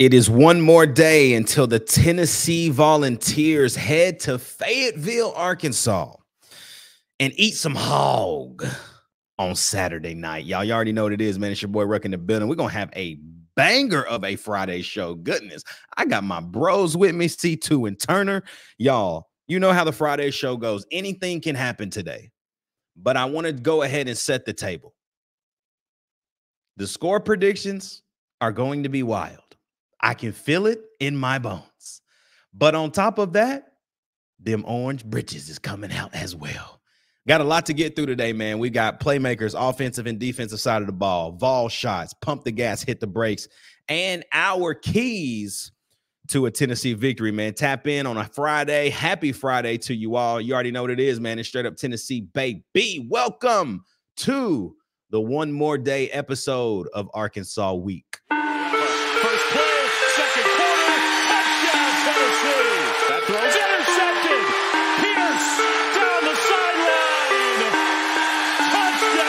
It is one more day until the Tennessee Volunteers head to Fayetteville, Arkansas, and eat some hog on Saturday night. Y'all, you already know what it is, man. It's your boy Ruck in the building. We're going to have a banger of a Friday show. Goodness, I got my bros with me, C2 and Turner. Y'all, you know how the Friday show goes. Anything can happen today, but I want to go ahead and set the table. The score predictions are going to be wild. I can feel it in my bones. But on top of that, them orange britches is coming out as well. Got a lot to get through today, man. We got playmakers, offensive and defensive side of the ball, Vols shots, pump the gas, hit the brakes, and our keys to a Tennessee victory, man. Tap in on a Friday. Happy Friday to you all. You already know what it is, man. It's straight up Tennessee, baby. Welcome to the One More Day episode of Arkansas Week. First play, second quarter, touchdown Tennessee. That throw's intercepted. Pierce down the sideline. Touchdown.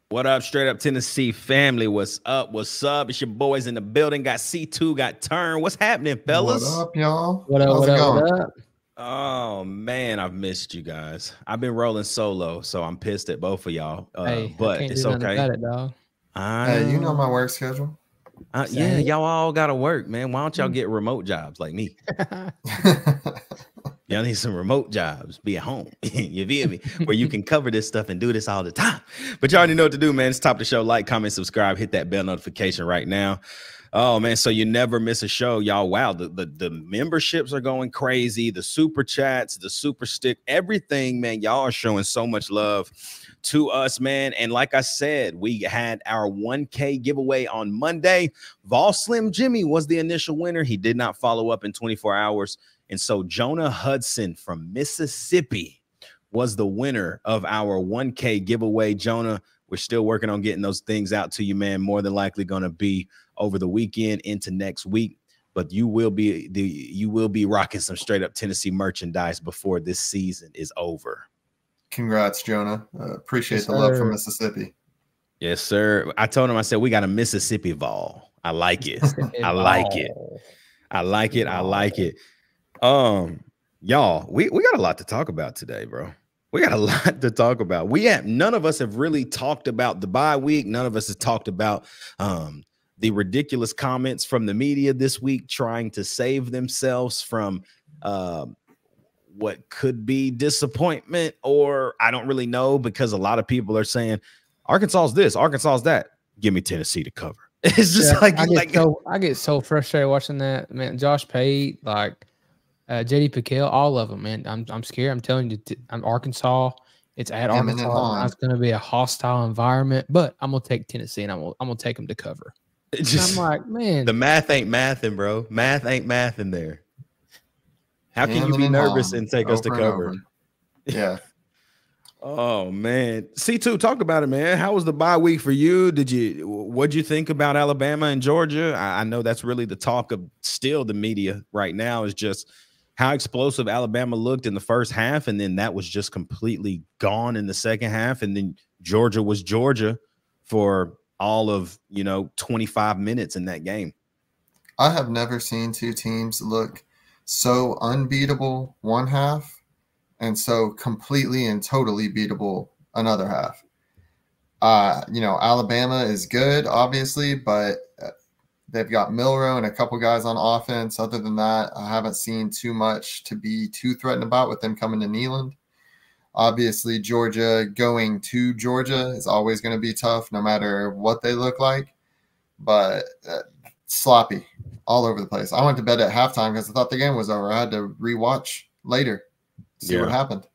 What up, straight up Tennessee family? What's up? What's up? It's your boys in the building. Got C2, got Turn. What's happening, fellas? What up, y'all? What up, what up, what up? Oh, man, I've missed you guys. I've been rolling solo, so I'm pissed at both of y'all. But it's okay. About it, dog. Hey, you know my work schedule. Yeah, y'all all got to work, man. Why don't y'all get remote jobs like me? Y'all need some remote jobs. Be at home. You feel me? Where you can cover this stuff and do this all the time. But you already know what to do, man. It's top of the show. Like, comment, subscribe. Hit that bell notification right now. Oh, man. So you never miss a show, y'all. Wow. The memberships are going crazy. The super chats, the super stick, everything, man. Y'all are showing so much love to us, man. And like I said, we had our 1K giveaway on Monday. Vol Slim Jimmy was the initial winner. He did not follow up in 24 hours. And so Jonah Hudson from Mississippi was the winner of our 1K giveaway. Jonah, we're still working on getting those things out to you, man. More than likely going to be over the weekend into next week. But you will be rocking some straight up Tennessee merchandise before this season is over. Congrats, Jonah. Appreciate the love from Mississippi. Yes, sir. I told him, I said, we got a Mississippi Vol. I like it. I like it. I like it. I like it. Y'all, we got a lot to talk about today, bro. We got a lot to talk about. None of us have really talked about the bye week. None of us has talked about the ridiculous comments from the media this week trying to save themselves from what could be disappointment, or I don't really know, because a lot of people are saying Arkansas's this, Arkansas's that. Give me Tennessee to cover. It's just I get so frustrated watching that, man. Josh Pate, JD Piquel, all of them, man. I'm scared. I'm telling you, I'm Arkansas. It's at Arkansas. It's going to be a hostile environment, but I'm gonna take Tennessee, and I'm gonna take them to cover. I'm like, man, the math ain't mathing, bro. Math ain't mathing there. How can you be nervous and take us to cover? Yeah. Oh man, C2, talk about it, man. How was the bye week for you? What'd you think about Alabama and Georgia? I know that's really the talk of still the media right now, is just how explosive Alabama looked in the first half, and then that was just completely gone in the second half, and then Georgia was Georgia for all of 25 minutes in that game. I have never seen two teams look so unbeatable one half and so completely and totally beatable another half. Alabama is good, obviously, but they've got Milroe and a couple guys on offense. Other than that, I haven't seen too much to be too threatened about with them coming to Neyland. Obviously, Georgia going to Georgia is always going to be tough, no matter what they look like. But sloppy all over the place. I went to bed at halftime because I thought the game was over. I had to rewatch later, see what happened.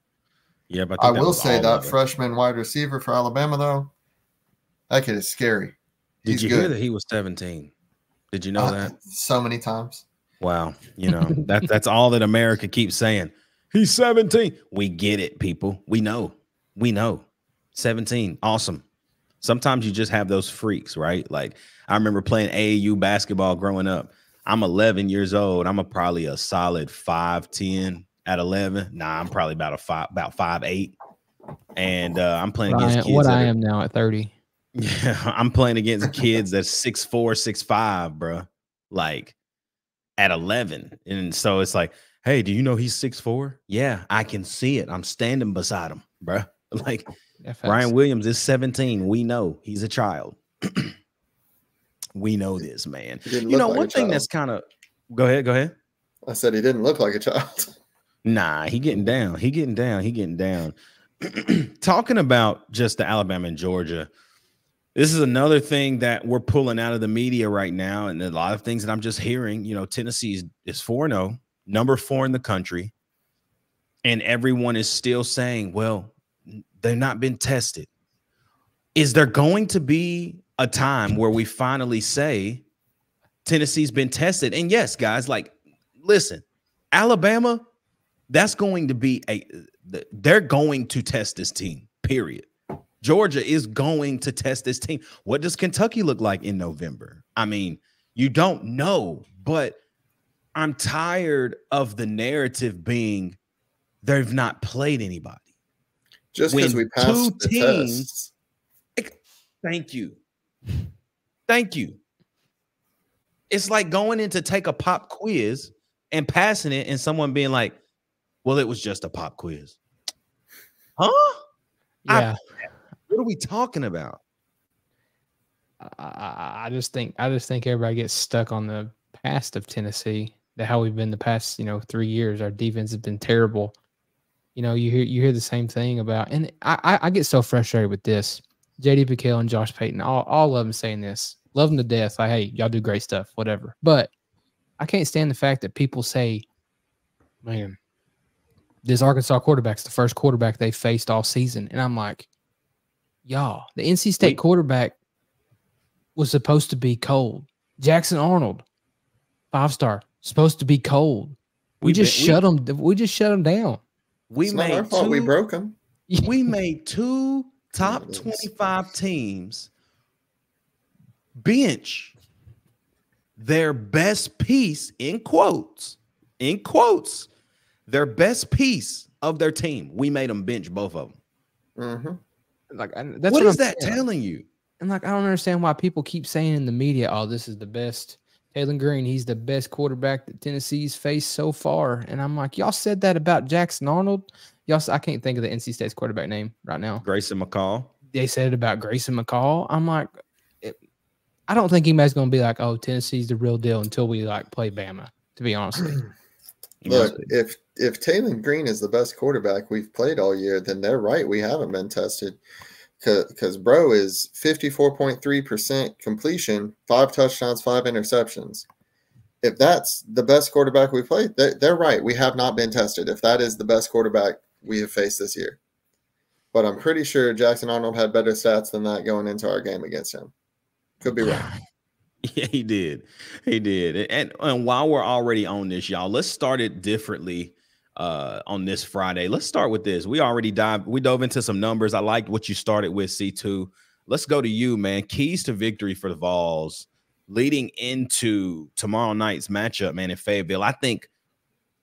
Yeah, but I will say that freshman wide receiver for Alabama, though, that kid is scary. Did you hear that he was 17? Did you know that? So many times. Wow. You know, that's all that America keeps saying. He's 17. We get it, people. We know. 17. Awesome. Sometimes you just have those freaks, right? Like I remember playing AAU basketball growing up. I'm 11 years old. I'm probably a solid 5'10" at 11. Nah, I'm probably about 5'8". And I'm playing against kids. I am now at 30. Yeah, I'm playing against kids that's 6'4", 6'5", bro. Like at 11. And so it's like, hey, do you know he's 6'4"? Yeah, I can see it. I'm standing beside him, bro. Like Ryan Williams is 17. We know he's a child. We know this, man. You know, one thing that's kind of go ahead. I said he didn't look like a child. Nah, he getting down. Talking about just the Alabama and Georgia. This is another thing that we're pulling out of the media right now, and a lot of things that I'm just hearing. You know, Tennessee is 4-0, number 4 in the country, and everyone is still saying, well, they've not been tested. Is there going to be a time where we finally say Tennessee's been tested? And yes, guys, like, listen, Alabama, that's going to be they're going to test this team, period. Georgia is going to test this team. What does Kentucky look like in November? I mean, you don't know, but I'm tired of the narrative being they've not played anybody. Just because we passed the tests. Thank you. It's like going in to take a pop quiz and passing it and someone being like, well, it was just a pop quiz. Huh? Yeah. What are we talking about? I just think everybody gets stuck on the past of Tennessee, how we've been the past, 3 years. Our defense has been terrible. You know, you hear the same thing about, and I get so frustrated with this. JD PicKell and Josh Payton, all of them saying this. Love them to death. Like, hey, y'all do great stuff, whatever. But I can't stand the fact that people say, man, this Arkansas quarterback's the first quarterback they faced all season. And I'm like, y'all, the NC State quarterback was supposed to be cold. Jackson Arnold, 5-star, supposed to be cold. We just shut him down. It's not our fault we broke him. We made 2 top 25 teams bench their best piece, in quotes, their best piece of their team. We made them bench both of them. Mm-hmm. Like, that's what is that telling you? And like, I don't understand why people keep saying in the media, "Oh, this is the best." Taylor Green, he's the best quarterback that Tennessee's faced so far. And I'm like, y'all said that about Jackson Arnold. I can't think of the NC State's quarterback name right now. Grayson McCall. They said it about Grayson McCall. I'm like, I don't think anybody's going to be like, oh, Tennessee's the real deal until we play Bama, to be honest with you. Look, if Taylor Green is the best quarterback we've played all year, then they're right. We haven't been tested. Because bro is 54.3% completion, 5 touchdowns, 5 interceptions. If that's the best quarterback we played, they're right. We have not been tested. If that is the best quarterback we have faced this year. But I'm pretty sure Jackson Arnold had better stats than that going into our game against him. Could be wrong. Yeah, he did. And while we're already on this, y'all, let's start it differently. On this Friday, let's start with this. We dove into some numbers. I liked what you started with, C2. Let's go to you, man. Keys to victory for the Vols leading into tomorrow night's matchup, man, in Fayetteville. I think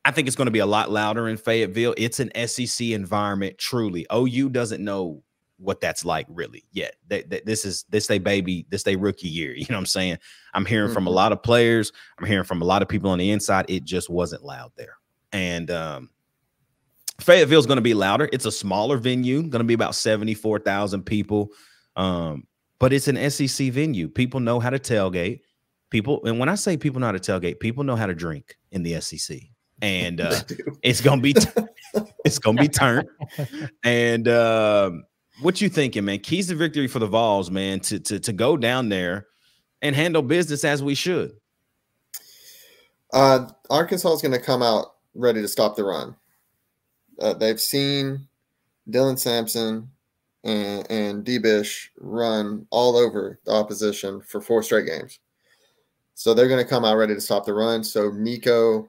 it's going to be a lot louder in Fayetteville. It's an SEC environment, truly. OU doesn't know what that's like really yet. This they rookie year. You know what I'm saying? I'm hearing from a lot of players. I'm hearing from a lot of people on the inside. It just wasn't loud there. And Fayetteville is going to be louder. It's a smaller venue, going to be about 74,000 people. But it's an SEC venue. People know how to tailgate. And when I say people know how to tailgate, people know how to drink in the SEC. And it's going to be turned. And what you thinking, man? Keys to victory for the Vols, man, to go down there and handle business as we should. Arkansas is going to come out ready to stop the run. They've seen Dylan Sampson and D-Bish run all over the opposition for 4 straight games. So they're going to come out ready to stop the run. So Nico,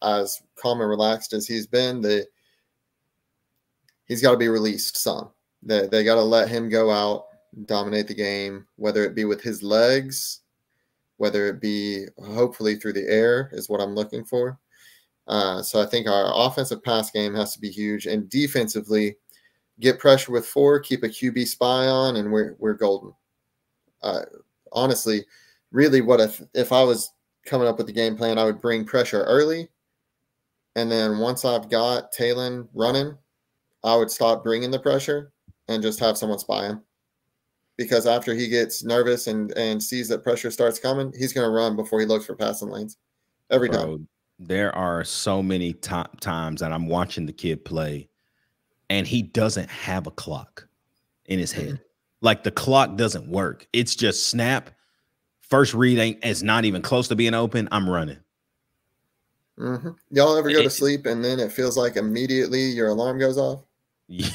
as calm and relaxed as he's been, he's got to be released some. They got to let him go out, dominate the game, whether it be with his legs, whether it be hopefully through the air is what I'm looking for. So I think our offensive pass game has to be huge, and defensively, get pressure with 4, keep a QB spy on, and we're golden. Honestly, really, what if I was coming up with the game plan, I would bring pressure early, and then once I've got Talon running, I would stop bringing the pressure and just have someone spy him. Because after he gets nervous and sees that pressure starts coming, he's going to run before he looks for passing lanes every time. There are so many times that I'm watching the kid play, and he doesn't have a clock in his head. Like, the clock doesn't work. It's just snap. First read is not even close to being open. I'm running. Y'all ever go to sleep and then it feels like immediately your alarm goes off? Yeah.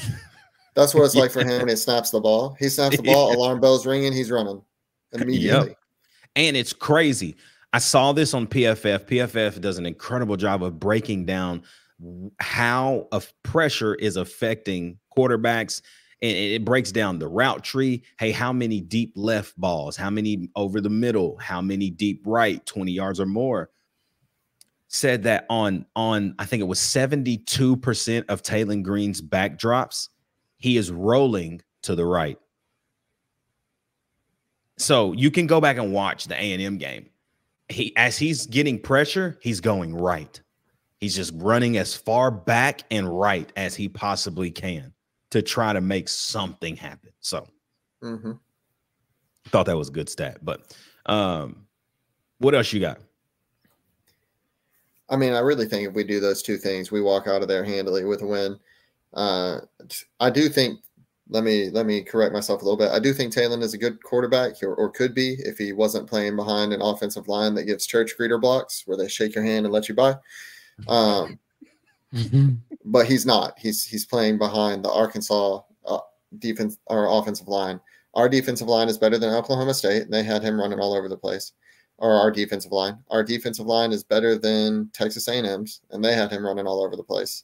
That's what it's like for him when he snaps the ball. He snaps the ball, alarm bell's ringing, he's running immediately. Yep. And it's crazy. I saw this on PFF. PFF does an incredible job of breaking down how pressure is affecting quarterbacks. And it breaks down the route tree. Hey, how many deep left balls? How many over the middle? How many deep right? 20 yards or more. Said that on I think it was 72% of Talon Green's backdrops, he is rolling to the right. So you can go back and watch the A&M game. As he's getting pressure, he's going right. He's just running as far back and right as he possibly can to try to make something happen. So thought that was a good stat. But what else you got? I mean, I really think if we do those 2 things, we walk out of there handily with a win. I do think, let me correct myself a little bit. I do think Talon is a good quarterback, or could be, if he wasn't playing behind an offensive line that gives church greeter blocks where they shake your hand and let you by. But he's not. He's playing behind the Arkansas defense or offensive line. Our defensive line is better than Oklahoma State, and they had him running all over the place. Or our defensive line. Our defensive line is better than Texas A&M's, and they had him running all over the place.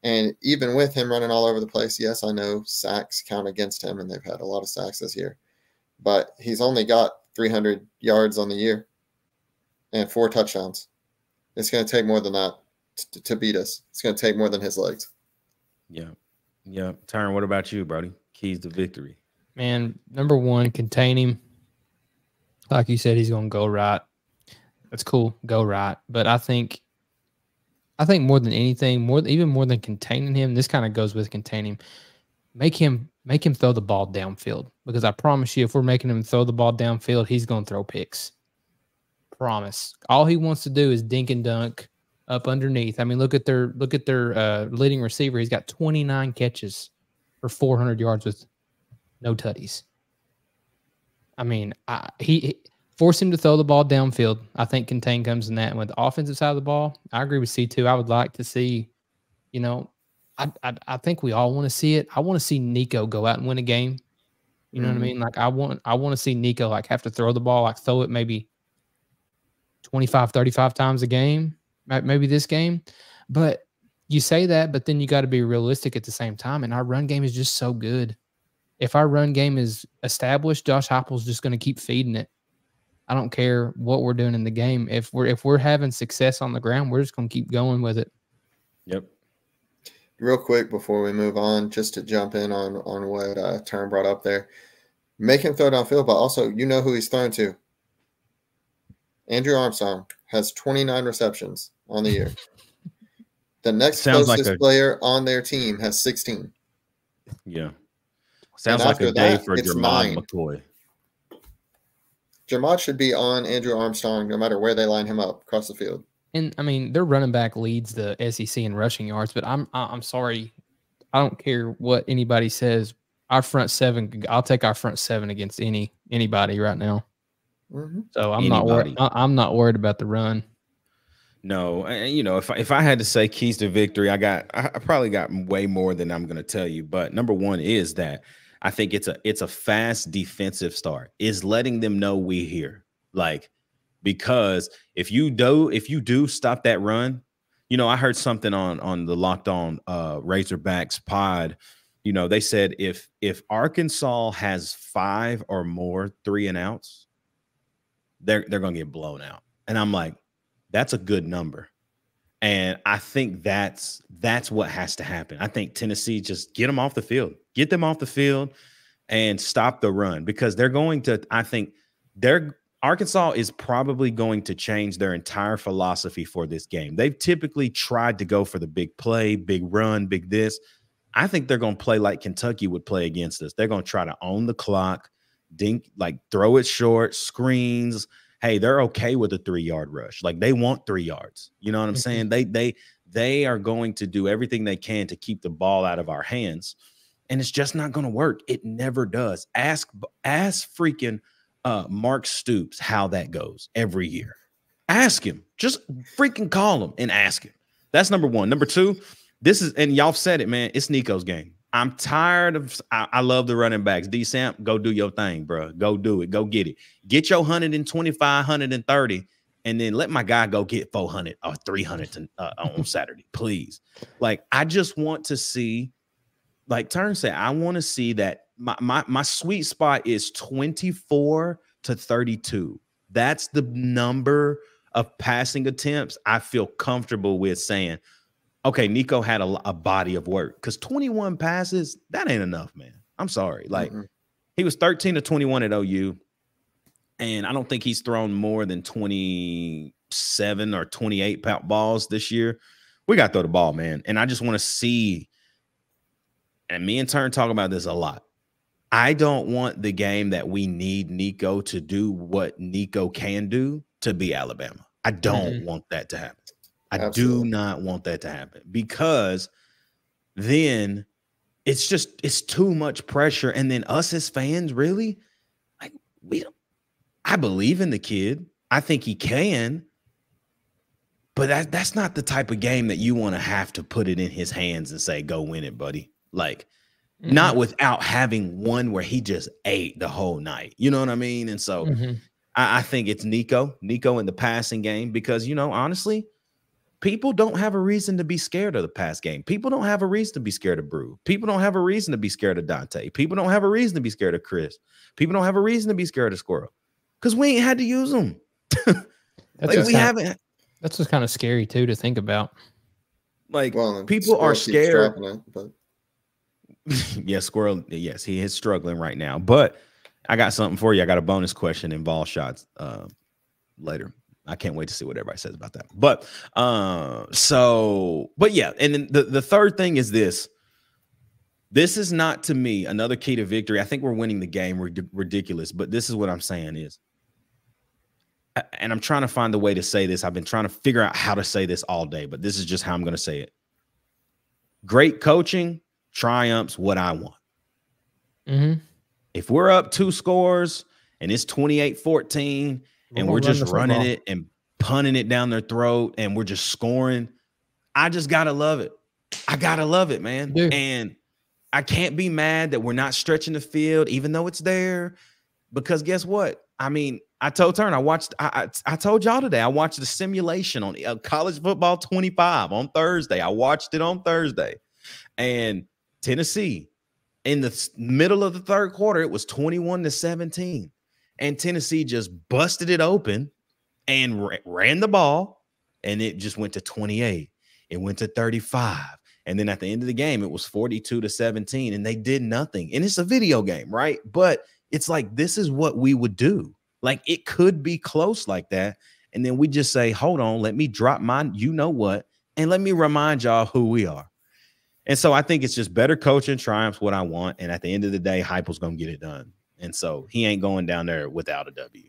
And even with him running all over the place, yes, I know sacks count against him, and they've had a lot of sacks this year. But he's only got 300 yards on the year and 4 touchdowns. It's going to take more than that to beat us. It's going to take more than his legs. Yeah. Yeah. Tyron, what about you, Brody? Keys to victory. Man, number 1, contain him. Like you said, he's going to go right. That's cool. Go right. But I think more than anything, even more than containing him, this kind of goes with containing him. Make him throw the ball downfield, because I promise you, if we're making him throw the ball downfield, he's going to throw picks. Promise. All he wants to do is dink and dunk up underneath. I mean, look at their leading receiver. He's got 29 catches for 400 yards with no tutties. I mean, he force him to throw the ball downfield. I think contain comes in that. And with the offensive side of the ball, I agree with C2. I would like to see, I think we all want to see it. I want to see Nico go out and win a game. You know what I mean? Like, I want to see Nico have to throw the ball, throw it maybe 25, 35 times a game, maybe this game. But you say that, but then you got to be realistic at the same time. And our run game is just so good. If our run game is established, Josh Heupel's just going to keep feeding it. I don't care what we're doing in the game. If we're having success on the ground, we're just going to keep going with it. Yep. Real quick before we move on, just to jump in on what Turn brought up there. Make him throw downfield, but also who he's throwing to. Andrew Armstrong has 29 receptions on the year. The next closest player on their team has 16. Yeah. Sounds like a day for Jermod McCoy. Jermod should be on Andrew Armstrong no matter where they line him up across the field. And I mean, their running back leads the SEC in rushing yards, but I'm sorry, I don't care what anybody says. Our front 7, I'll take our front 7 against anybody right now. So I'm not worried about the run. No, and if I had to say keys to victory, I probably got way more than I'm going to tell you. But number one is that I think it's a fast defensive start. Is letting them know we here, like, because if you do stop that run, I heard something on the Locked On Razorbacks pod. They said if Arkansas has 5 or more 3-and-outs, they're going to get blown out, and I'm like, that's a good number. And I think that's what has to happen. I think Tennessee just get them off the field and stop the run, because they're going to, I think Arkansas is probably going to change their entire philosophy for this game. They've typically tried to go for the big play, big run, big this. I think they're going to play like Kentucky would play against us. They're going to try to own the clock, throw it short, screens. Hey, they're okay with a 3-yard rush. Like, they want 3 yards. You know what I'm saying? They are going to do everything they can to keep the ball out of our hands, and it's just not going to work. It never does. Ask freaking Mark Stoops how that goes every year. Ask him. Just freaking call him and ask him. That's number one. Number two, and y'all said it, man. It's Nico's game. I'm tired of. I love the running backs. D-Samp, go do your thing, bro. Go do it. Go get it. Get your 125, 130, and then let my guy go get 400 or 300 on Saturday, please. Like, I just want to see, like Turn said, I want to see that my sweet spot is 24 to 32. That's the number of passing attempts I feel comfortable with saying, okay, Nico had a body of work, because 21 passes, that ain't enough, man. I'm sorry. Like, he was 13 to 21 at OU, and I don't think he's thrown more than 27 or 28 balls this year. We got to throw the ball, man. And I just want to see, and me and Turn talk about this a lot. I don't want the game that we need Nico to do what Nico can do to be Alabama. I don't want that to happen. I do not want that to happen, because then it's too much pressure. And then us as fans, really, like, I believe in the kid. I think he can, but that's not the type of game that you want to have to put it in his hands and say, go win it, buddy. Like, not without having one where he just ate the whole night. You know what I mean? And so I think it's Nico in the passing game, because, honestly, people don't have a reason to be scared of the pass game. People don't have a reason to be scared of Brew. People don't have a reason to be scared of Dante. People don't have a reason to be scared of Chris. People don't have a reason to be scared of Squirrel, because we ain't had to use them. Haven't. That's just kind of scary too to think about. Like, people are scared. Yeah, Squirrel. Yes, he is struggling right now. But I got something for you. I got a bonus question in ball shots later. I can't wait to see what everybody says about that. But yeah. And then the third thing is this. This is not, to me, another key to victory. I think we're winning the game. Ridiculous. But this is what I'm saying is, and I'm trying to find the way to say this. I've been trying to figure out how to say this all day, but this is just how I'm going to say it. Great coaching triumphs what I want. If we're up 2 scores and it's 28-14, and we're just running it and punting it down their throat, and we're just scoring, I just got to love it. I got to love it, man. Dude. And I can't be mad that we're not stretching the field, even though it's there, because guess what? I mean, I told Turn, I told y'all today, I watched the simulation on College Football 25 on Thursday. I watched it on Thursday. And Tennessee, in the middle of the third quarter, it was 21-17. And Tennessee just busted it open and ran the ball, and it just went to 28. It went to 35. And then at the end of the game, it was 42-17, and they did nothing. And it's a video game, right? But it's like, this is what we would do. Like, it could be close like that. And then we just say, hold on, let me drop mine, you know what, and let me remind y'all who we are. And so I think it's just better coaching triumphs what I want. And at the end of the day, Heupel's going to get it done. And so he ain't going down there without a W.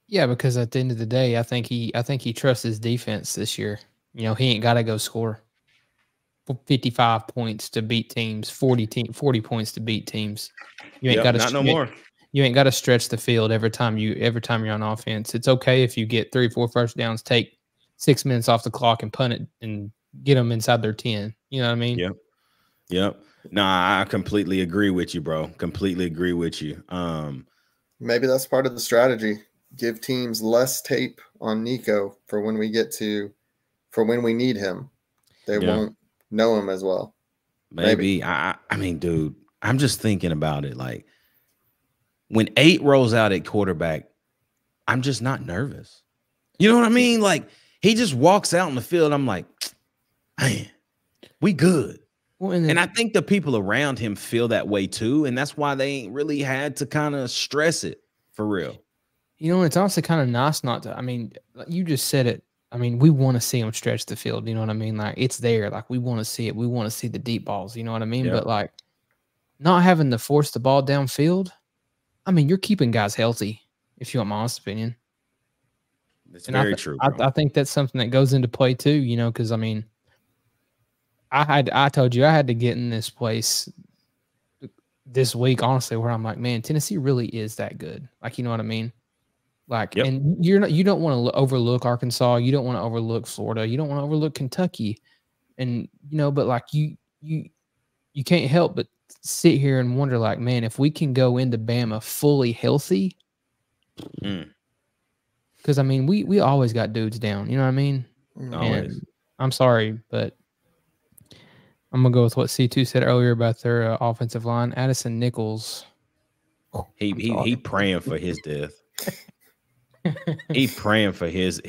Yeah, because at the end of the day, I think he trusts his defense this year. He ain't got to go score 55 points to beat teams, 40 points to beat teams. You ain't got to no more. You ain't got to stretch the field every time you're on offense. It's okay if you get 3 or 4 first downs, take 6 minutes off the clock and punt it and get them inside their 10. You know what I mean? Yep. Nah, I completely agree with you, bro. Completely agree with you. Maybe that's part of the strategy. Give teams less tape on Nico for when we need him. They won't know him as well. Maybe. I mean, dude, I'm just thinking about it. Like, when 8 rolls out at quarterback, I'm just not nervous. You know what I mean? Like, he just walks out in the field. I'm like, man, we good. Well, and I think the people around him feel that way too. And that's why they ain't really had to kind of stress it for real. You know, it's also kind of nice not to. I mean, you just said it. I mean, we want to see him stretch the field. You know what I mean? Like, it's there. Like, we want to see it. We want to see the deep balls. You know what I mean? Yep. But, like, not having to force the ball downfield, I mean, you're keeping guys healthy, if you want my honest opinion. It's very true. I think that's something that goes into play too, you know, because, I mean, I told you I had to get in this place this week, honestly, where I'm like, man, Tennessee really is that good. Like, you know what I mean? Like, and you don't want to overlook Arkansas. You don't want to overlook Florida. You don't want to overlook Kentucky. And, you know, but like you can't help but sit here and wonder, like, man, if we can go into Bama fully healthy, because I mean, we always got dudes down. You know what I mean? Always. And I'm sorry, but I'm gonna go with what C2 said earlier about their offensive line. Addison Nichols. He praying for his death. He praying for his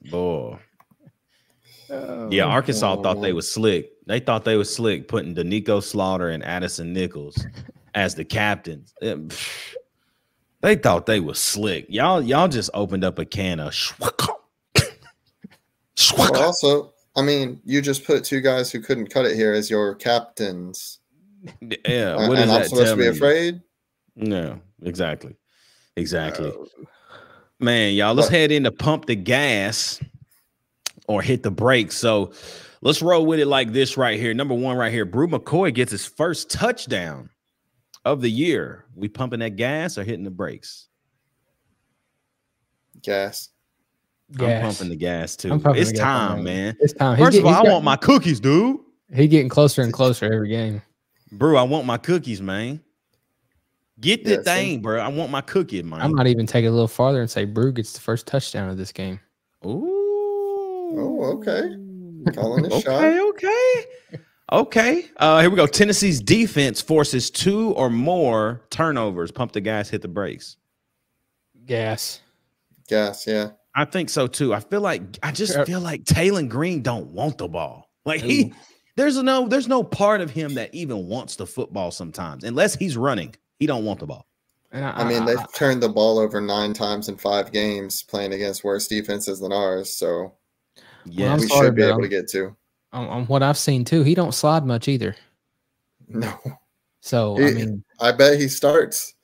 boy. Arkansas thought they was slick. They thought they was slick putting the Nico Slaughter and Addison Nichols as the captains. They thought they was slick. Y'all just opened up a can of Well, also, I mean, you just put 2 guys who couldn't cut it here as your captains. Yeah, what and I'm supposed to be afraid? No, exactly. Man, y'all, let's head in to pump the gas or hit the brakes. So let's roll with it like this right here. Number 1 right here, Brew McCoy gets his first touchdown of the year. We pumping that gas or hitting the brakes? Gas. I'm pumping the gas too. It's time, man. It's time. First of all, I want my cookies, dude. He getting closer and closer every game. Bro, I want my cookies, man. Get the thing, bro. I want my cookie, man. I might even take it a little farther and say Brew gets the first touchdown of this game. Ooh. Oh, okay. Calling a shot. Okay. Here we go. Tennessee's defense forces 2 or more turnovers. Pump the gas, hit the brakes. Gas, yeah. I think so too. I feel like Taylon Green don't want the ball. Like there's no part of him that even wants the football sometimes. Unless he's running, he don't want the ball. And I mean, they've turned the ball over 9 times in 5 games playing against worse defenses than ours. So we should be able to get to. On what I've seen too, he don't slide much either. No. So I bet he starts.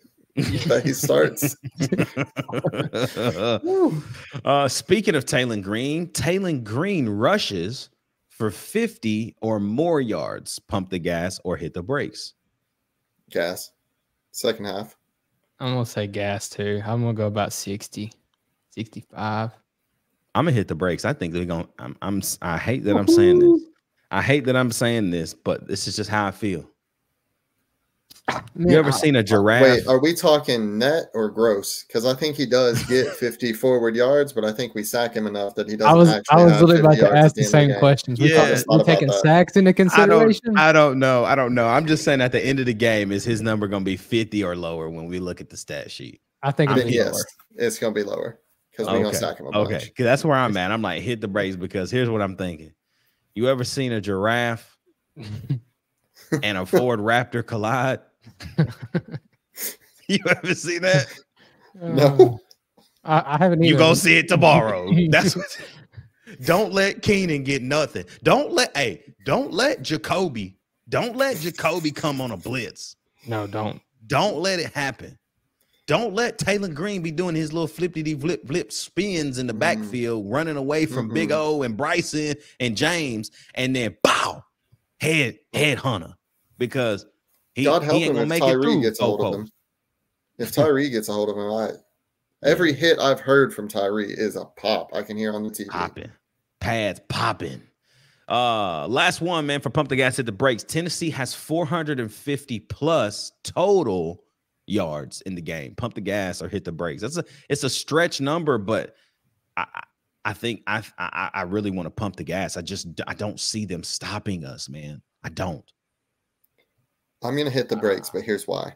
Speaking of Taylon Green rushes for 50 or more yards. Pump the gas or hit the brakes. Gas. Second half. I'm gonna say gas too. I'm gonna go about 60, 65. I'm gonna hit the brakes. I think they're gonna. I hate that I'm saying this. I hate that I'm saying this, but this is just how I feel. Man, you ever seen a giraffe? Wait, are we talking net or gross? Because I think he does get 50 forward yards, but I think we sack him enough that he doesn't. I was literally about to ask the same questions. We taking sacks into consideration? I don't know. I'm just saying at the end of the game, is his number going to be 50 or lower when we look at the stat sheet? I think lower. It's going to be lower because we're going to sack him a bunch. Okay, because that's where I'm at. I'm like, hit the brakes because here's what I'm thinking. You ever seen a giraffe and a Ford Raptor collide? You ever see that? No, I haven't. You gonna see it tomorrow. That's what. Don't let Keenan get nothing. Don't let Jacoby. Don't let Jacoby come on a blitz. No, don't. Don't let it happen. Don't let Taylon Green be doing his little flip spins in the backfield, running away from Big O and Bryson and James, and then bow, head hunter, because God help him if Tyree gets a hold of him. If Tyree gets a hold of him, every hit I've heard from Tyree is a pop. I can hear on the TV. pads popping. Last one, man, for pump the gas, hit the brakes. Tennessee has 450 plus total yards in the game. Pump the gas or hit the brakes. It's a stretch number, but I think I really want to pump the gas. I don't see them stopping us, man. I don't. I'm gonna hit the brakes, but here's why.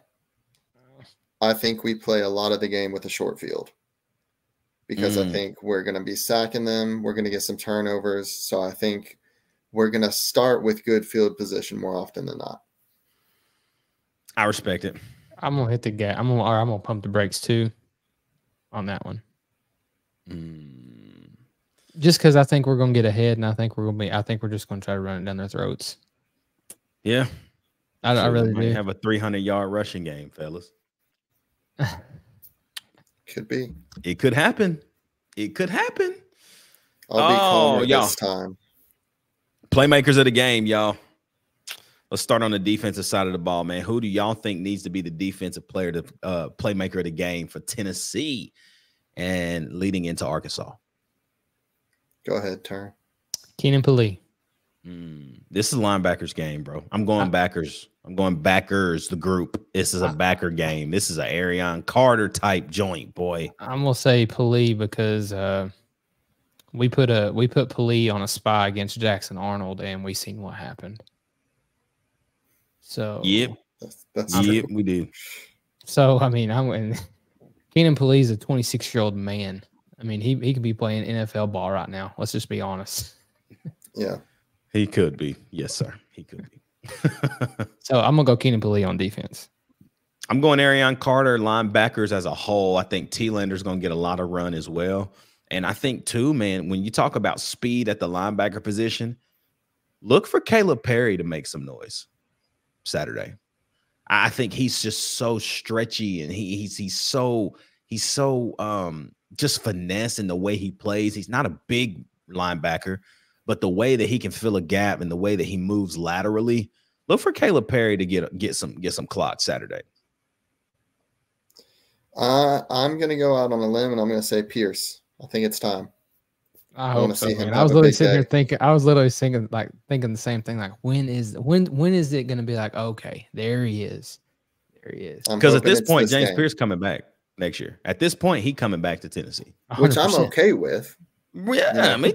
I think we play a lot of the game with a short field because I think we're gonna be sacking them. We're gonna get some turnovers, so I think we're going to start with good field position more often than not. I respect it. I'm going to hit the gas. I'm going to pump the brakes too on that one. Just because I think we're going to get ahead, and I think we're just going to try to run it down their throats. Yeah. I really do. Have a 300-yard rushing game, fellas. Could be. It could happen. It could happen. I'll be calmer this time. Playmakers of the game, y'all. Let's start on the defensive side of the ball, man. Who do y'all think needs to be the defensive player, playmaker of the game for Tennessee and leading into Arkansas? Go ahead, Turn. Keenan Pili. This is linebackers game, bro. I'm going backers. I'm going backers, the group. This is a backer game. This is an Arion Carter type joint, boy. I'm going to say Pili because we put Pili on a spy against Jackson Arnold, and we seen what happened. So yep, we did. So I mean, Keenan Pili is a 26-year-old man. I mean, he could be playing NFL ball right now. Let's just be honest. Yeah, he could be. Yes, sir. He could be. So I'm gonna go Keenan Pili on defense. I'm going Arion Carter, linebackers as a whole. I think T-Lander's going to get a lot of run as well. And I think, too, man, when you talk about speed at the linebacker position, look for Caleb Perry to make some noise Saturday. I think he's just so stretchy, and he's so just finesse in the way he plays. He's not a big linebacker, but the way that he can fill a gap and the way that he moves laterally, look for Caleb Perry to get some clock Saturday. I'm going to go out on a limb, and I'm going to say Pierce. I think it's time. I hope so, man. I was literally sitting here thinking. I was literally thinking the same thing. Like, when is it going to be like, okay, there he is, Because at this point, James Pierce coming back next year. At this point, he coming back to Tennessee, 100%. Which I'm okay with. Yeah, I mean,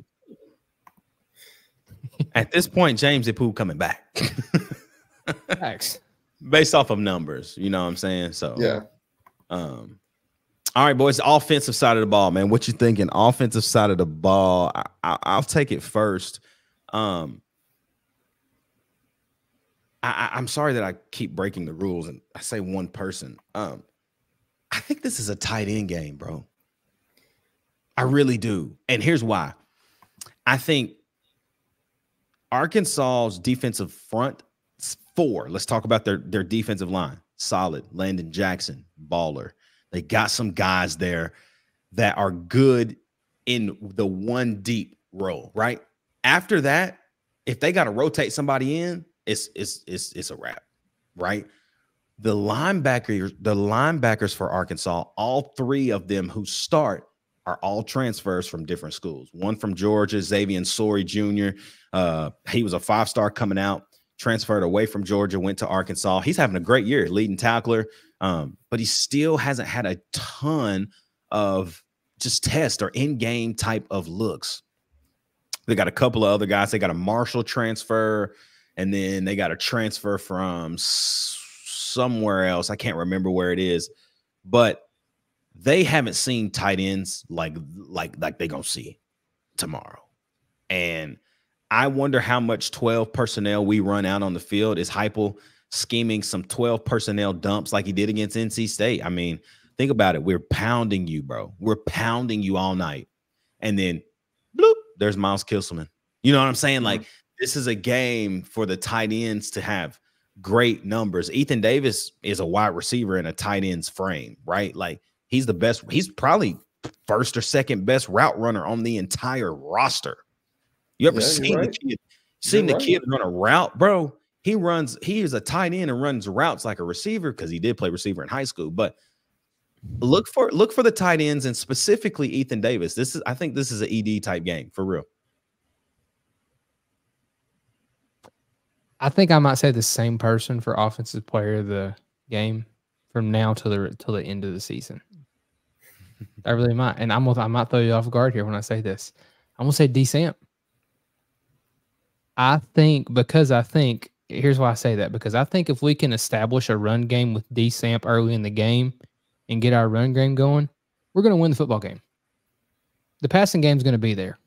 at this point, James Ipu coming back. Thanks. Based off of numbers, you know what I'm saying? So yeah. All right, boys. Offensive side of the ball, man. What you thinking? Offensive side of the ball. I'll take it first. I'm sorry that I keep breaking the rules and I say one person. I think this is a tight end game, bro. I really do. And here's why. I think Arkansas's defensive front four. Let's talk about their defensive line. Solid. Landon Jackson, baller. They got some guys there that are good in the one deep role, right? After that, if they got to rotate somebody in, it's a wrap, right? The linebackers for Arkansas, all three of them who start are all transfers from different schools. One from Georgia, Xavier Sori Jr. He was a 5-star coming out, transferred away from Georgia, went to Arkansas. He's having a great year, leading tackler. But he still hasn't had a ton of just test or in-game type of looks. They got a couple of other guys. They got a Marshall transfer, and then they got a transfer from somewhere else. I can't remember where it is, but they haven't seen tight ends like they're going to see tomorrow. And I wonder how much 12 personnel we run out on the field. Is Heupel scheming some 12 personnel dumps like he did against NC State? I mean, think about it. We're pounding you, bro. We're pounding you all night. And then, bloop, there's Miles Kisselman. You know what I'm saying? Like, this is a game for the tight ends to have great numbers. Ethan Davis is a wide receiver in a tight end's frame, right? Like, he's the best. He's probably first or second best route runner on the entire roster. You ever seen the kid run a route, bro? He is a tight end and runs routes like a receiver because he did play receiver in high school. But look for the tight ends and specifically Ethan Davis. I think this is an ED type game for real. I think I might say the same person for offensive player of the game from now till the end of the season. I really might, and I might throw you off guard here when I say this. I'm gonna say D Samp. Here's why I say that, because I think if we can establish a run game with D Samp early in the game and get our run game going, we're gonna win the football game. The passing game is gonna be there.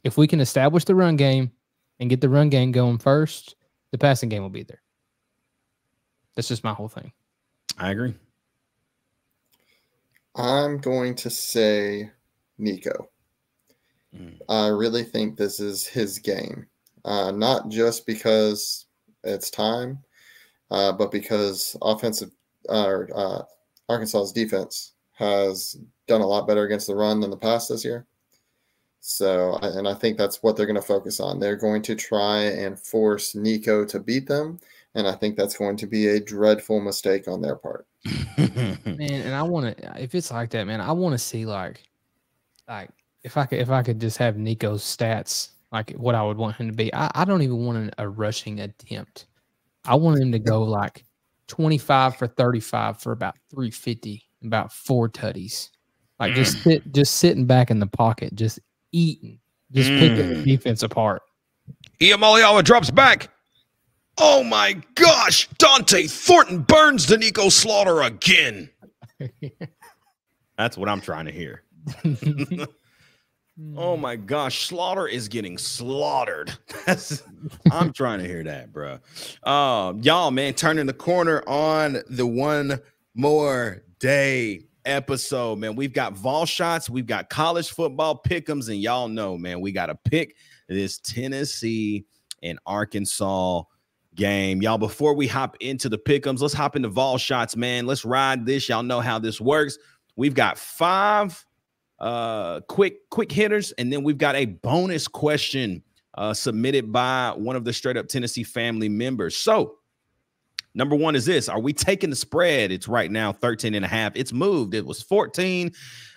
If we can establish the run game and get the run game going first, the passing game will be there. That's just my whole thing. I agree. I'm going to say Nico. I really think this is his game. Not just because it's time, but because Arkansas's defense has done a lot better against the run than the pass this year. So, and I think that's what they're going to focus on. They're going to try and force Nico to beat them, and I think that's going to be a dreadful mistake on their part. Man, and I want to, if it's like that, man, I want to see like if I could just have Nico's stats, like what I would want him to be. I don't even want a rushing attempt. I want him to go like 25 for 35 for about 350, about 4 tutties. Like just sitting back in the pocket, just eating, just picking the defense apart. Iamaleava drops back. Oh my gosh, Dante Thornton burns the Nico Slaughter again. That's what I'm trying to hear. Oh my gosh, Slaughter is getting slaughtered. I'm trying to hear that, bro. Y'all, man, turning the corner on the One More Day episode, man. We've got Vol shots, we've got college football pick'ems, and y'all know, man, we got to pick this Tennessee and Arkansas game. Y'all, before we hop into the pick'ems, let's hop into Vol shots, man. Let's ride this. Y'all know how this works. We've got 5 quick hitters, and then we've got a bonus question submitted by one of the Straight Up Tennessee family members. So number 1 is this: are we taking the spread? It's right now 13.5. It's moved. It was 14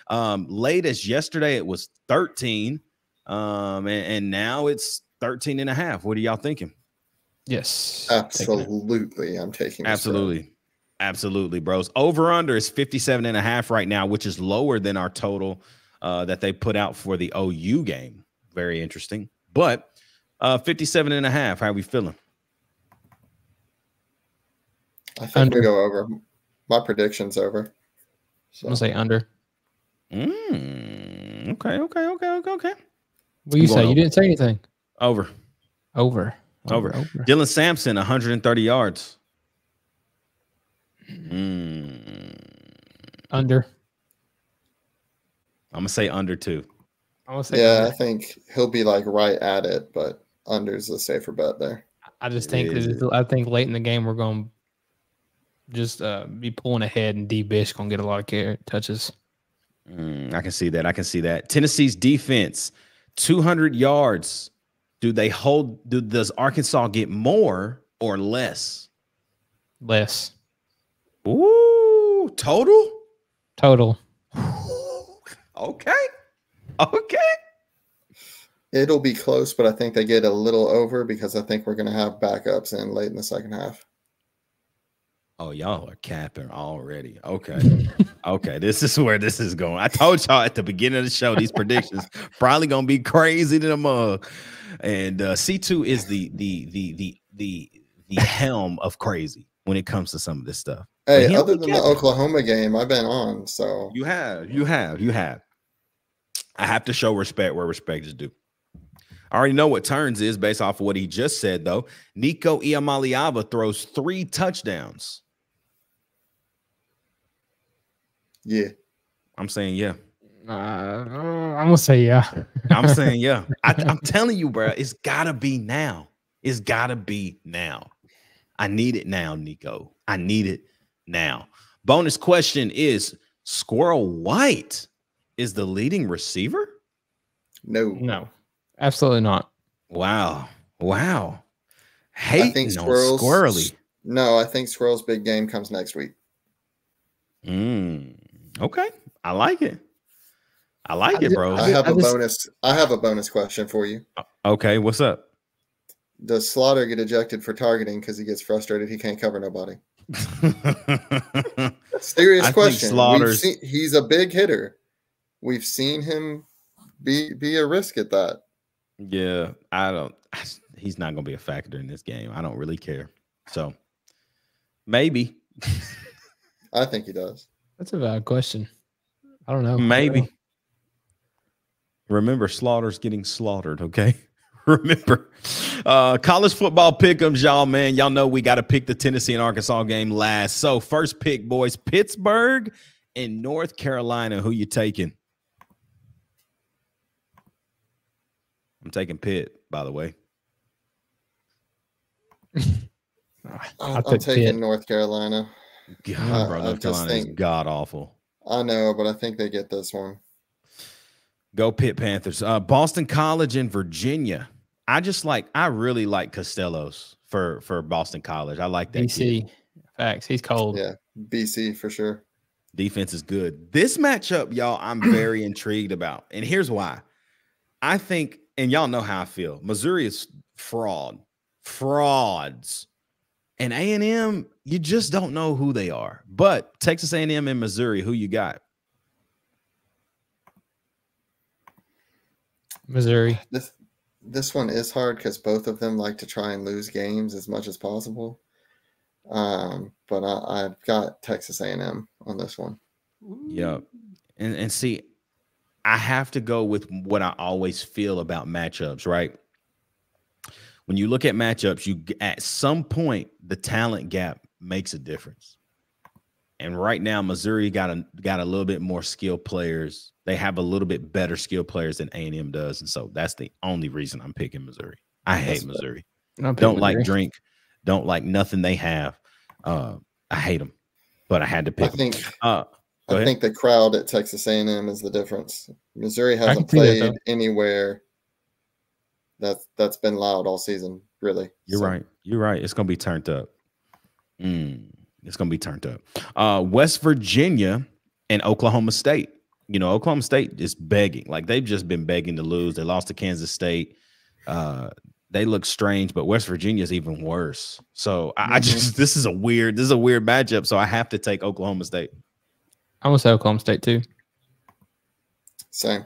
late as yesterday. It was 13 and now it's 13.5. What are y'all thinking? Yes, absolutely. I'm taking absolutely, bros. Over under is 57.5 right now, which is lower than our total that they put out for the OU game. Very interesting. But 57.5. How are we feeling? I think we go over. My prediction's over. So. I'm gonna say under. Okay. What do you say? You didn't say anything. Over. Dylan Sampson, 130 yards. Under. I'm gonna say under too. I think he'll be like right at it, but under's a safer bet there. I just think I think late in the game we're going to just be pulling ahead, and D Bish gonna get a lot of touches. I can see that. Tennessee's defense, 200 yards. Does Arkansas get more or less? Less. Ooh, total. Okay. It'll be close, but I think they get a little over because I think we're going to have backups in late in the second half. Oh, y'all are capping already. Okay. Okay, this is where this is going. I told y'all at the beginning of the show, these predictions probably going to be crazy to the mug. And C2 is the helm of crazy when it comes to some of this stuff. Hey, other than the Oklahoma game, I've been on. So you have. I have to show respect where respect is due. I already know what turns is based off of what he just said, though. Nico Iamaleava throws 3 touchdowns. Yeah. I'm saying yeah. I'm going to say yeah. I'm saying yeah. I'm telling you, bro, it's got to be now. It's got to be now. I need it now, Nico. I need it now. Bonus question is, Squirrel White is the leading receiver? No. Absolutely not. Wow. Hating on Squirrely. No, I think Squirrel's big game comes next week. Okay. I like it. bro. I have a bonus question for you. Okay, what's up? Does Slaughter get ejected for targeting because he gets frustrated he can't cover nobody? Serious question. He's a big hitter. We've seen him be a risk at that. Yeah, he's not going to be a factor in this game. I don't really care. So maybe. I think he does. That's a valid question. I don't know. Maybe. Remember, Slaughter's getting slaughtered, okay? Remember. College football pick'ems, y'all, man. Y'all know we got to pick the Tennessee and Arkansas game last. So first pick, boys, Pittsburgh and North Carolina. Who you taking? I'm taking Pitt, by the way. I'm taking North Carolina. God, bro, North Carolina is god awful. I know, but I think they get this one. Go Pitt Panthers. Boston College and Virginia. I really like Costellos for Boston College. I like that BC. kid. Facts. He's cold. Yeah, BC for sure. Defense is good. This matchup, y'all, I'm very intrigued about. And here's why. I think, and y'all know how I feel, Missouri is frauds. And A&M, you just don't know who they are. But Texas A&M and Missouri, who you got? Missouri. This one is hard because both of them like to try and lose games as much as possible. But I've got Texas A&M on this one. Yep. And see, I have to go with what I always feel about matchups, right? When you look at matchups, at some point the talent gap makes a difference. And right now, Missouri got a little bit more skilled players. They have a little bit better skilled players than A&M does, and so that's the only reason I'm picking Missouri. I hate Missouri. Don't like drink. Don't like nothing they have. I hate them, but I had to pick them. I think the crowd at Texas A&M is the difference. Missouri hasn't played anywhere that's been loud all season, really. You're right. You're right. It's going to be turned up. It's going to be turned up. West Virginia and Oklahoma State. You know, Oklahoma State is begging. Like, they've just been begging to lose. They lost to Kansas State. They look strange, but West Virginia is even worse. So this is a weird matchup. So I have to take Oklahoma State. I'm going to say Oklahoma State too. Same.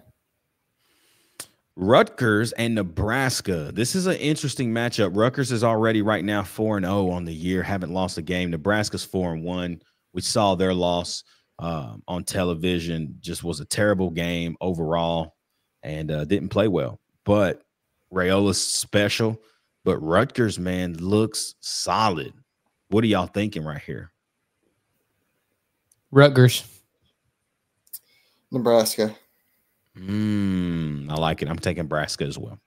Rutgers and Nebraska. This is an interesting matchup. Rutgers is already right now 4-0 on the year, haven't lost a game. Nebraska's 4-1. We saw their loss on television. Just was a terrible game overall and didn't play well. But Rayola's special. But Rutgers, man, looks solid. What are y'all thinking right here? Rutgers. Nebraska. I like it. I'm taking Nebraska as well.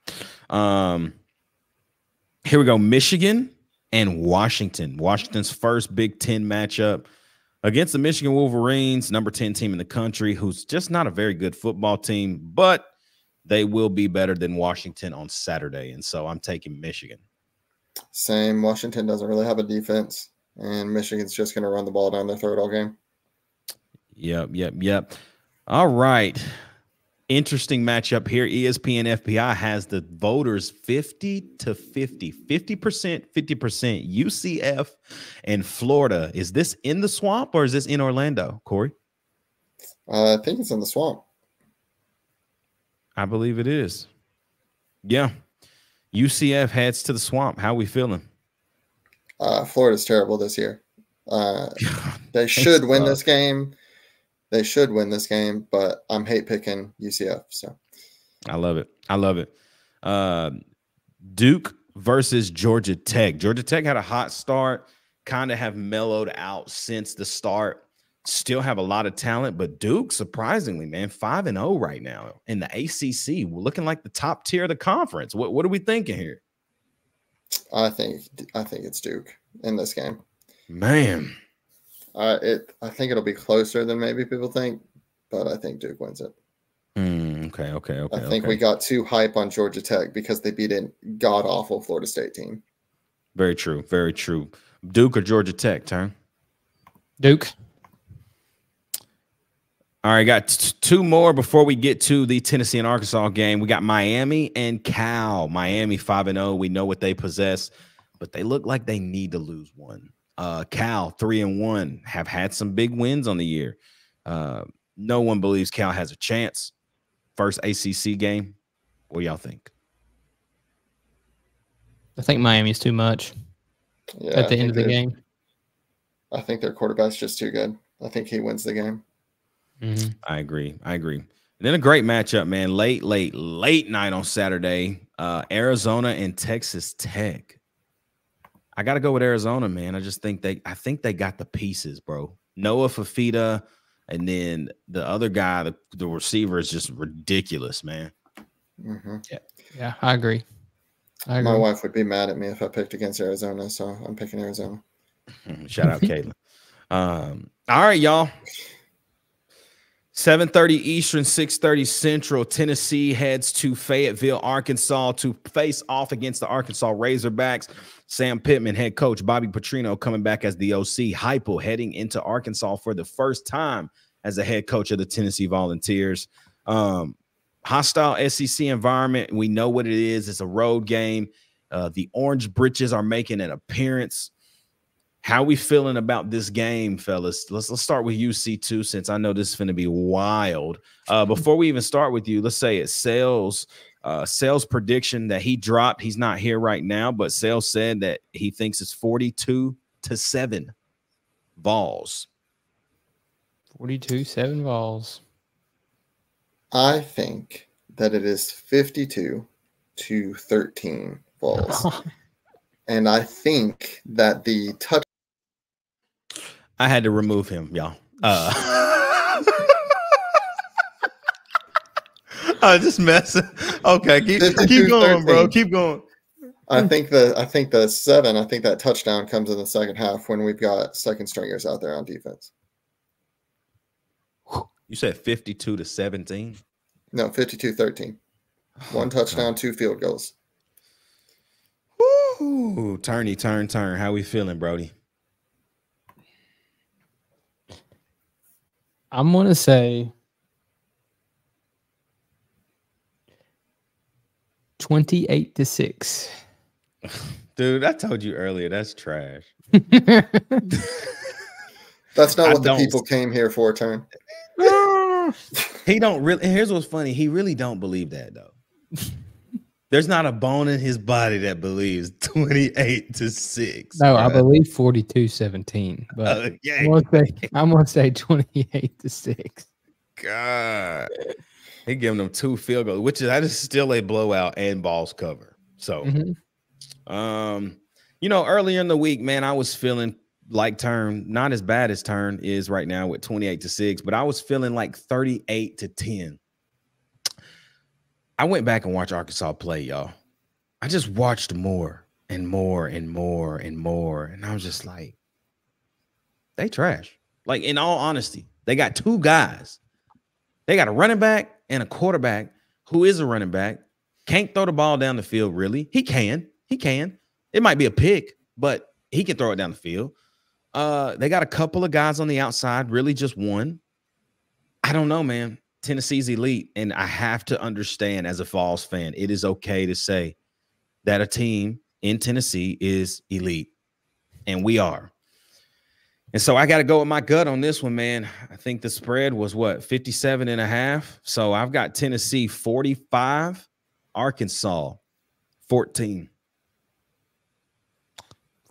Here we go. Michigan and Washington. Washington's first Big Ten matchup against the Michigan Wolverines, number 10 team in the country, who's just not a very good football team, but they will be better than Washington on Saturday. And so I'm taking Michigan. Same. Washington doesn't really have a defense, and Michigan's just going to run the ball down their throat all game. Yep. All right. Interesting matchup here. ESPN FPI has the voters 50-50, 50%, 50%. UCF and Florida. Is this in the Swamp or is this in Orlando, Corey? I think it's in the Swamp. I believe it is. Yeah. UCF heads to the Swamp. How we feeling? Florida's terrible this year. They should win this game. They should win this game, but I'm hate picking UCF. So I love it. Duke versus Georgia Tech. Georgia Tech had a hot start, kind of have mellowed out since the start. Still have a lot of talent, but Duke, surprisingly, man, 5-0 right now in the ACC. We're looking like the top tier of the conference. What are we thinking here? I think it's Duke in this game. Man. I think it'll be closer than maybe people think, but I think Duke wins it. Okay. I think we got too hype on Georgia Tech because they beat a god-awful Florida State team. Very true. Duke or Georgia Tech, turn? Duke. All right, got two more before we get to the Tennessee and Arkansas game. We got Miami and Cal. Miami 5-0. We know what they possess, but they look like they need to lose one. Cal 3-1 have had some big wins on the year. No one believes Cal has a chance. First ACC game. What do y'all think? I think Miami's too much at the end of the game. I think their quarterback's just too good. I think he wins the game. Mm-hmm. I agree. And then a great matchup, man. Late night on Saturday. Arizona and Texas Tech. I got to go with Arizona, man. I think they got the pieces, bro. Noah Fafita, and then the other guy, the receiver, is just ridiculous, man. Mm-hmm. Yeah, I agree. My wife would be mad at me if I picked against Arizona, so I'm picking Arizona. Shout out Caitlin. All right, y'all. 7:30 Eastern, 6:30 Central. Tennessee heads to Fayetteville, Arkansas to face off against the Arkansas Razorbacks. Sam Pittman, head coach. Bobby Petrino coming back as the OC. Heupel heading into Arkansas for the first time as the head coach of the Tennessee Volunteers. Hostile SEC environment. We know what it is. It's a road game. The Orange Britches are making an appearance. How we feeling about this game, fellas? Let's start with you, C2, since I know this is going to be wild. Before we even start with you, let's say it's Sales prediction that he dropped. He's not here right now, but Sales said that he thinks it's 42-7 Vols. 42-7 Vols. I think that it is 52-13 Vols. And I think that the touch. I had to remove him, y'all. I just messing. Okay, keep going, bro. Keep going. I think the 7. I think that touchdown comes in the second half when we've got second stringers out there on defense. You said 52-17? No, 52-13. One touchdown, 2 field goals. Woo! Turn. How we feeling, Brody? I'm going to say 28-6. Dude, I told you earlier, that's trash. That's not what the people came here for, Turn. He don't really. Here's what's funny. He really don't believe that, though. There's not a bone in his body that believes 28-6. No, I believe 42-17. But yeah. I'm gonna say 28-6. God, he giving them 2 field goals, which is still a blowout and balls cover. So, earlier in the week, man, I was feeling like Turn, not as bad as Turn is right now with 28-6, but I was feeling like 38-10. I went back and watched Arkansas play, y'all. I just watched more and more and more and more. And I was just like, they trash. Like, in all honesty, they got 2 guys. They got a running back and a quarterback who is a running back. Can't throw the ball down the field, really. He can. It might be a pick, but he can throw it down the field. They got a couple of guys on the outside, really just one. I don't know, man. Tennessee's elite, and I have to understand as a Vols fan, it is okay to say that a team in Tennessee is elite, and we are. And so I got to go with my gut on this one, man. I think the spread was 57.5. So I've got Tennessee 45, Arkansas 14.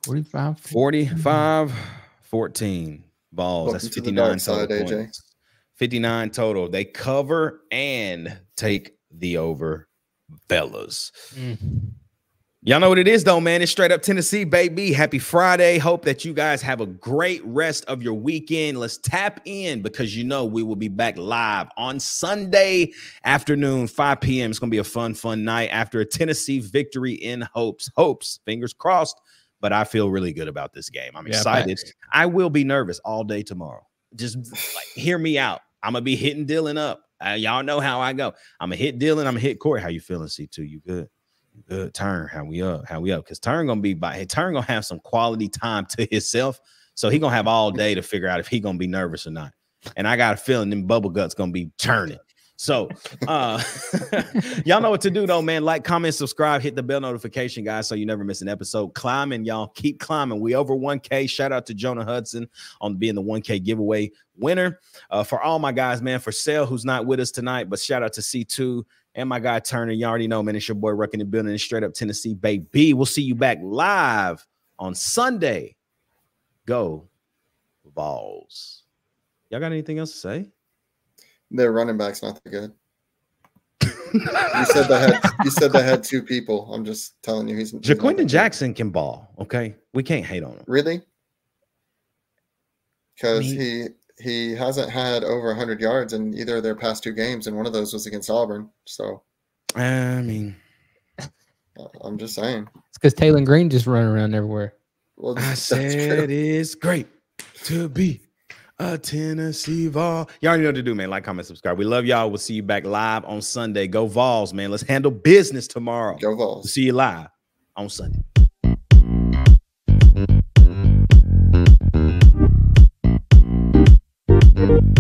45-14 balls. That's 59 total points. 59 total. They cover and take the over, fellas. Y'all know what it is, though, man. It's straight up Tennessee, baby. Happy Friday. Hope that you guys have a great rest of your weekend. Let's tap in because we will be back live on Sunday afternoon, 5 p.m. It's going to be a fun night after a Tennessee victory in hopes. Fingers crossed, but I feel really good about this game. I'm excited. Thanks. I will be nervous all day tomorrow. Just hear me out. I'm going to be hitting Dylan up. Y'all know how I go. I'm going to hit Dylan. I'm going to hit Corey. How you feeling, C2? You good? Good. Turn. How we up? Because Turn going to have some quality time to himself. So he going to have all day to figure out if he going to be nervous or not. And I got a feeling them bubble guts gonna be churning. So y'all know what to do though, man. Like, comment, subscribe, hit the bell notification, guys, so you never miss an episode. Climbing, y'all. Keep climbing. We over 1K. Shout out to Jonah Hudson on being the 1K giveaway winner. For all my guys, man, for Sale, who's not with us tonight, but shout out to C2 and my guy Turner. You already know, man, it's your boy Ruck in the building in straight up Tennessee, baby. We'll see you back live on Sunday. Go Vols. Y'all got anything else to say? Their running back's not that good. You said they had 2 people. I'm just telling you, he's Jaquindon Jackson can ball. Okay, we can't hate on him. Really? Because he hasn't had over 100 yards in either of their past 2 games, and one of those was against Auburn. So, I mean, I'm just saying. It's because Taylor Green just running around everywhere. Well, I said it's great to be a Tennessee Vol. Y'all already know what to do, man. Like, comment, subscribe. We love y'all. We'll see you back live on Sunday. Go Vols, man. Let's handle business tomorrow. Go Vols. We'll see you live on Sunday. Thank you.